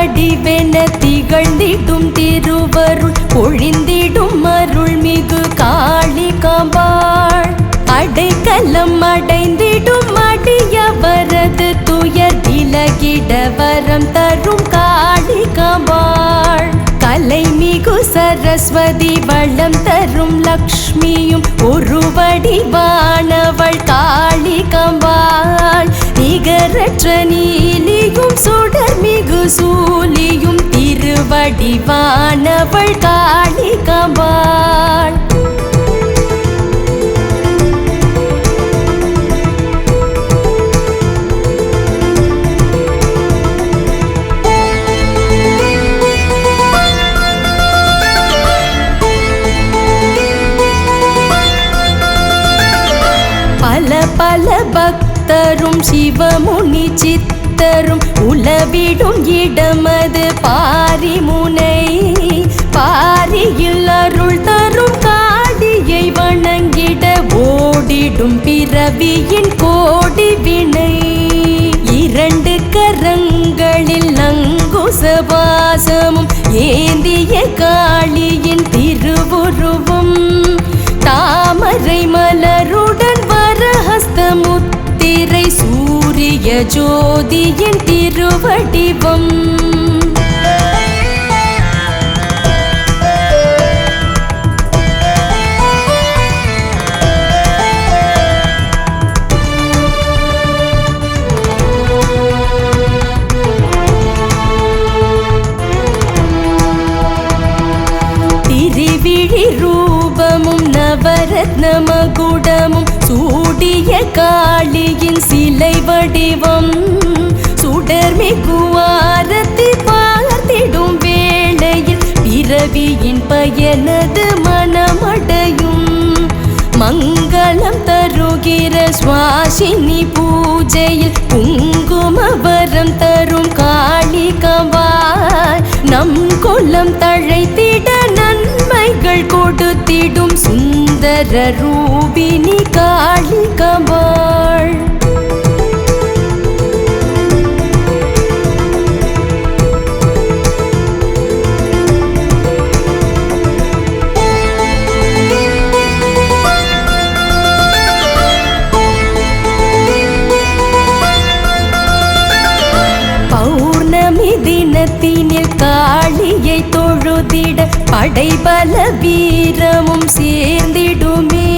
வடிவென திகழ்ந்திடும் திருவருள் பொழிந்திடும் அருள்மிகு காளிகாம்பாள் அடைக்கலம் அடைந்திடும் அடியவரது துயர் விலகிட வரம் தரும் காளிகாம்பாள் கலைமிகு சரஸ்வதி வளம் தரும் லக்ஷ்மியும் ஒரு வடிவானவள் காளிகாம்பாள் நிகரற்ற நீலியும் சுடர்மிகு சூலியும் திருவடிவானவள் காளிகாம்பாள் பல பக்தரும் சிவமுனி சித்தரும் உலவிடும் இடமது பாரிமுனை பாரியில் அருள் தரும் காளியை வணங்கிட ஓடிடும் பிறவியின் கோடி வினை இரண்டு கரங்களில் அங்குசவாசமும் ஏந்திய காளியின் திருவுருவம் தாமரை மலருடன் வரஹஸ்தமுத்திரை சூரிய ஜோதியின் திருவடிவம் திரிவிழி ரூபமும் நவரத்ன மகுடமும் சூடிய காளியின் சிலை வடிவம் சுடர்மிகு ஆரத்தி பார்த்திடும் வேளையில் பிறவியின் பயனது மனமடையும் மங்களம் தருகிற சுவாசினி பூஜையில் குங்குமவரம் தரும் காளிகாம்பாள் நம் குலம் தழைத்திட நன்மைகள் கொடுத்திடும் சுந்தர ரூபிணி காளிகாம்பாள் தினத்தினில் காளியை தொழுதிட படைபல வீரமும் சேர்ந்திடுமே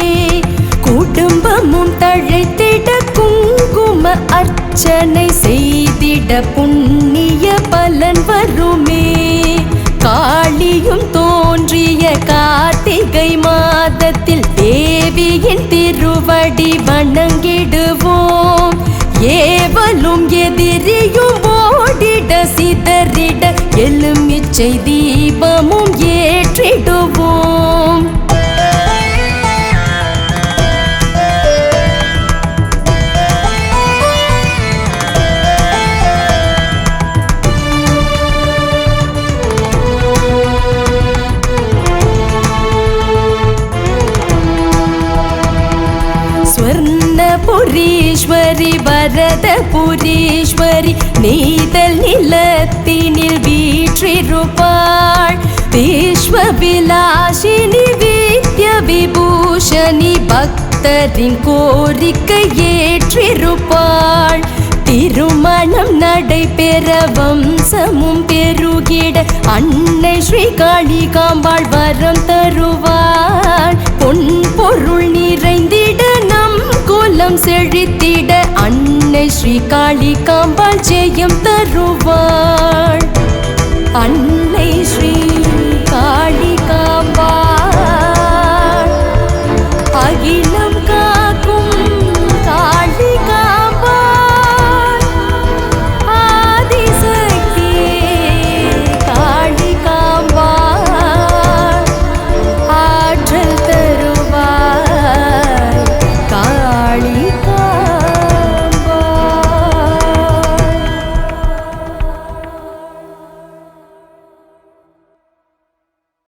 குடும்பமும் தழைத்திட குங்கும அர்ச்சனை செய்திட புண்ணிய பலன் வருமே காளியும் தோன்றிய கார்த்திகை மாதத்தில் தேவியின் திருவடி வணங்கிடுவோம் ஏவலும் எதிரியும் ஓடிட சிதறிட எலுமிச்சை தீபமும் ஏற்றிடுவோம் புரீஸ்வரி வரதபுரீஸ்வரி நெய்தல் நிலத்தினில் வீற்றிருப்பாள் விஸ்வவிலாசினி வித்ய விபூஷணி பக்தரின் கோரிக்கை ஏற்றிருப்பாள் திருமணம் நடைபெற வம்சமும் பெருகிட அன்னை ஸ்ரீ காளிகாம்பாள் வரம் தருவாள் பொன் பொருள் நிறைந்திட நம் குலம் செழித்திட அன்னை ஸ்ரீ காளிகாம்பாள் ஜெயம் தருவாள்.